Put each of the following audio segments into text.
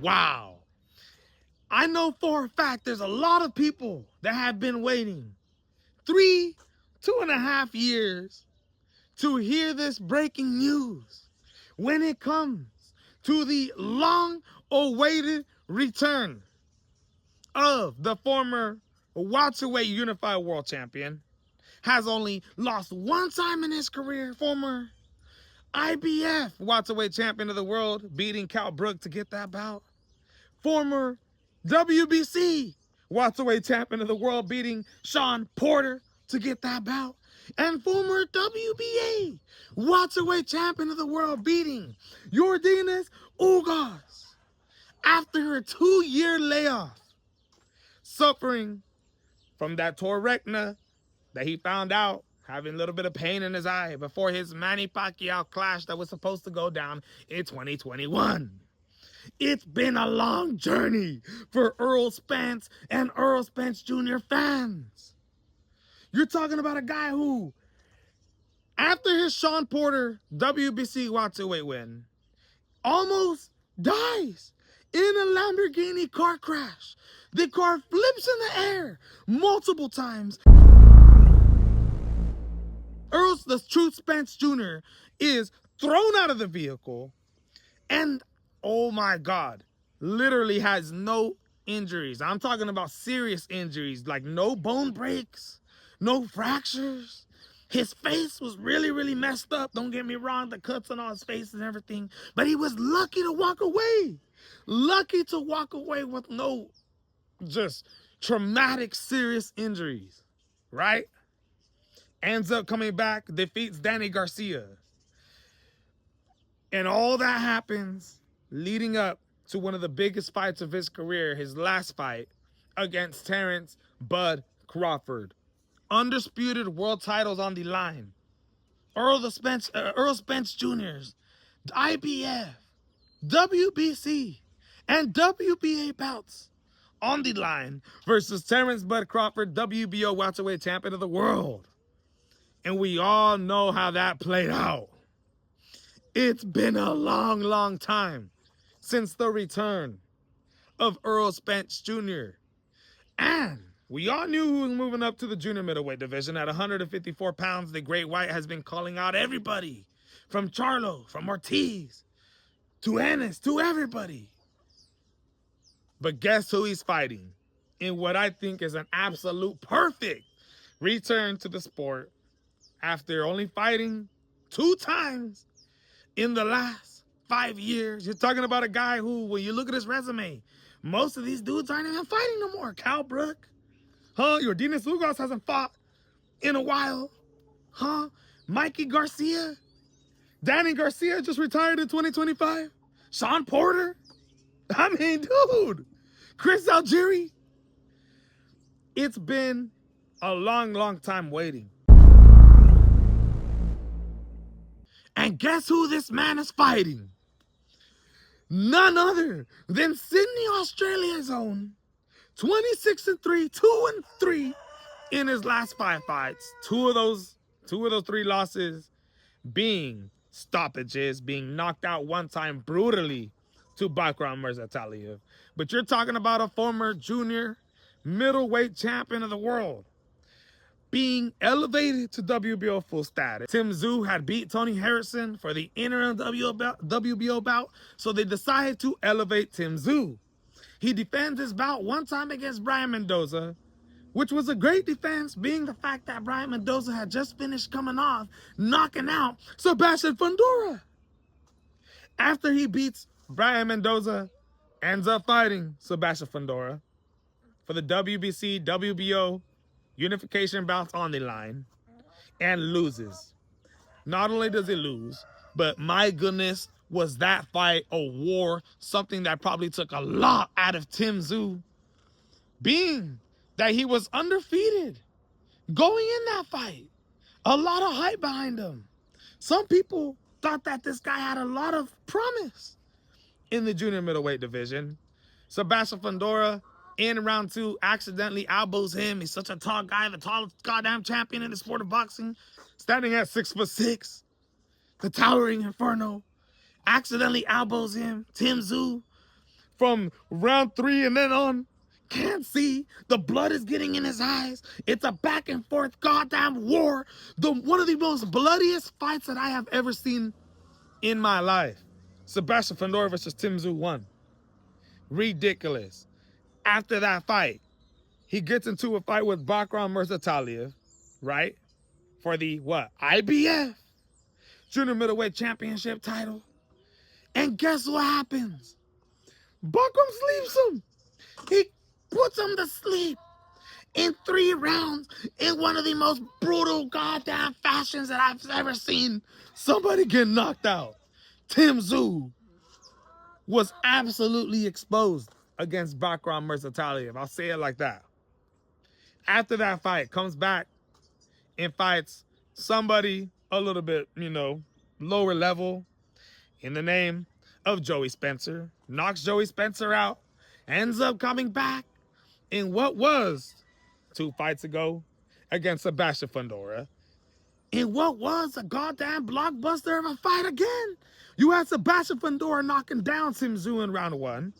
Wow. I know for a fact there's a lot of people that have been waiting 2.5 years to hear this breaking news when it comes to the long-awaited return of the former welterweight unified world champion. Has only lost one time in his career, former IBF welterweight champion of the world, beating Cal Brook to get that bout. Former WBC welterweight champion of the world, beating Sean Porter to get that bout. And former WBA welterweight champion of the world, beating Yordenis Ugas after a 2-year layoff, suffering from that torrecna that he found out, having a little bit of pain in his eye before his Manny Pacquiao clash that was supposed to go down in 2021. It's been a long journey for Errol Spence and Errol Spence Jr. fans. You're talking about a guy who, after his Sean Porter WBC welterweight win, almost dies in a Lamborghini car crash. The car flips in the air multiple times. Errol, the true Spence Jr., is thrown out of the vehicle and, oh my God, literally has no injuries. I'm talking about serious injuries, like no bone breaks, no fractures. His face was really, really messed up. Don't get me wrong, the cuts on his face and everything. But he was lucky to walk away. Lucky to walk away with no just traumatic, serious injuries, right? Ends up coming back, defeats Danny Garcia. And all that happens leading up to one of the biggest fights of his career, his last fight against Terrence Bud Crawford. Undisputed world titles on the line. Errol Spence Jr.'s IBF, WBC, and WBA bouts on the line versus Terrence Bud Crawford, WBO welterweight champion of the world. And we all know how that played out. It's been a long, long time since the return of Errol Spence Jr. And we all knew who was moving up to the junior middleweight division at 154 pounds. The Great White has been calling out everybody, from Charlo, from Ortiz, to Ennis, to everybody. But guess who he's fighting in what I think is an absolute perfect return to the sport after only fighting 2 times in the last 5 years. You're talking about a guy who, when you look at his resume, most of these dudes aren't even fighting no more. Cal Brook, Yordenis Ugas hasn't fought in a while, Mikey Garcia, Danny Garcia just retired in 2025, Sean Porter, I mean, dude, Chris Algieri. It's been a long, long time waiting. And guess who this man is fighting? None other than Sydney, Australia's own 26-3, 2-3 in his last 5 fights. Two of those 3 losses being stoppages, being knocked out one time brutally to Bakram Mirzataliev. But you're talking about a former junior middleweight champion of the world being elevated to WBO full status. Tszyu had beat Tony Harrison for the interim WBO bout, so they decided to elevate Tszyu. He defends his bout one time against Brian Mendoza, which was a great defense, being the fact that Brian Mendoza had just finished coming off, knocking out Sebastian Fundora. After he beats Brian Mendoza, ends up fighting Sebastian Fundora for the WBC, WBO unification bouts on the line, and loses. Not only does he lose, but my goodness, was that fight a war, something that probably took a lot out of Tszyu, being that he was undefeated going in that fight. A lot of hype behind him. Some people thought that this guy had a lot of promise in the junior middleweight division. Sebastian Fundora, in round 2, accidentally elbows him. He's such a tall guy, the tallest goddamn champion in the sport of boxing, standing at 6'6", the towering inferno, accidentally elbows him. Tszyu from round 3 and then on. Can't see. The blood is getting in his eyes. It's a back and forth goddamn war. One of the most bloodiest fights that I have ever seen in my life. Sebastian Fundora versus Tim Tszyu won. Ridiculous. After that fight, he gets into a fight with Bakram Mirzataliev, right? For the, what, IBF Junior Middleweight Championship title. And guess what happens? Bakram sleeps him. He puts him to sleep in 3 rounds in one of the most brutal goddamn fashions that I've ever seen somebody get knocked out. Tim Tszyu was absolutely exposed against Bakram Mirzataliev. I'll say it like that. After that fight, comes back and fights somebody a little bit, you know, lower level in the name of Joey Spencer. Knocks Joey Spencer out. Ends up coming back in what was 2 fights ago against Sebastian Fundora. In what was a goddamn blockbuster of a fight again. You had Sebastian Fundora knocking down Tim Tszyu in round 1.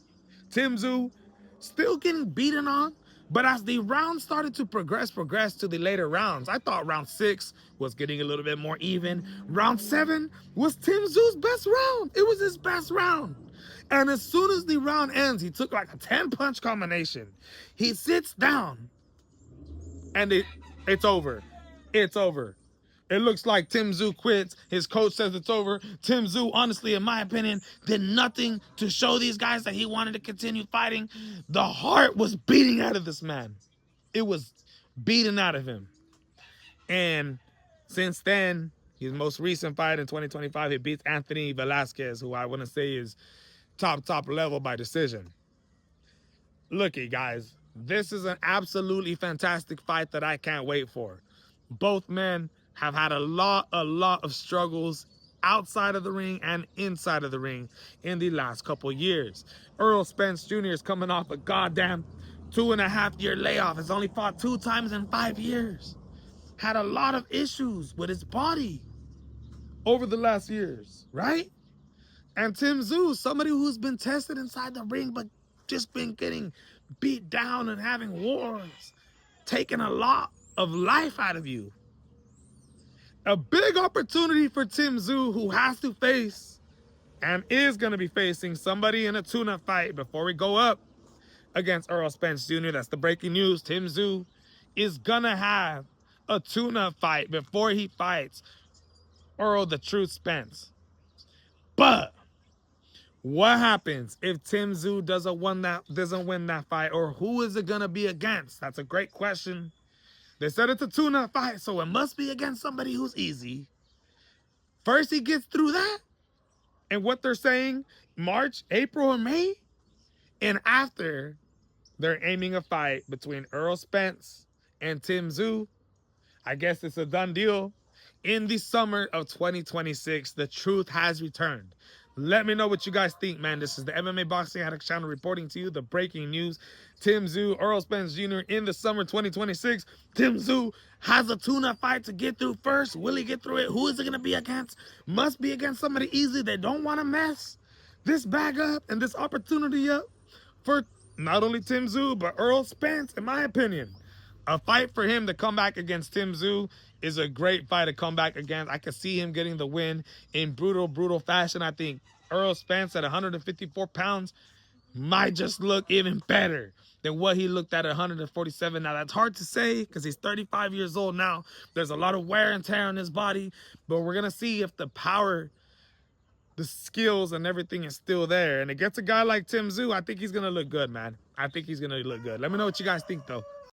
Tim Tszyu still getting beaten on. But as the rounds started to progress to the later rounds, I thought round 6 was getting a little bit more even. Round 7 was Tim Tszyu's best round. It was his best round. And as soon as the round ends, he took like a 10-punch combination. He sits down, and it's over. It's over. It looks like Tim Tszyu quits. His coach says it's over. Tim Tszyu, honestly, in my opinion, did nothing to show these guys that he wanted to continue fighting. The heart was beating out of this man. It was beating out of him. And since then, his most recent fight in 2025, he beats Anthony Velasquez, who I want to say is top level by decision. Looky, guys, this is an absolutely fantastic fight that I can't wait for. Both men have had a lot of struggles outside of the ring and inside of the ring in the last couple years. Errol Spence Jr. is coming off a goddamn 2.5-year layoff. Has only fought 2 times in 5 years. Had a lot of issues with his body over the last years, right? And Tim Tszyu, somebody who's been tested inside the ring, but just been getting beat down and having wars, taking a lot of life out of you. A big opportunity for Tim Tszyu, who has to face and is going to be facing somebody in a tune-up fight before we go up against Errol Spence Jr. That's the breaking news. Tim Tszyu is going to have a tune-up fight before he fights Errol the Truth Spence. But what happens if Tim Tszyu doesn't win that fight, or who is it going to be against? That's a great question. They said it's a tune-up fight, so it must be against somebody who's easy. First he gets through that, and what they're saying, March, April, or May, and after, they're aiming a fight between Errol Spence and Tim Tszyu. I guess it's a done deal. In the summer of 2026, the truth has returned. Let me know what you guys think, man. This is the MMA Boxing Addicts channel reporting to you the breaking news. Tim Tszyu, Errol Spence Jr. in the summer 2026. Tim Tszyu has a tune-up fight to get through first. Will he get through it? Who is it going to be against? Must be against somebody easy. They don't want to mess this bag up and this opportunity up for not only Tim Tszyu, but Errol Spence, in my opinion. A fight for him to come back against Tim Tszyu is a great fight to come back against. I could see him getting the win in brutal fashion. I think Errol Spence at 154 pounds might just look even better than what he looked at 147. Now, that's hard to say because he's 35 years old now. There's a lot of wear and tear on his body, but we're going to see if the power, the skills, and everything is still there. And against a guy like Tim Tszyu, I think he's going to look good, man. I think he's going to look good. Let me know what you guys think, though.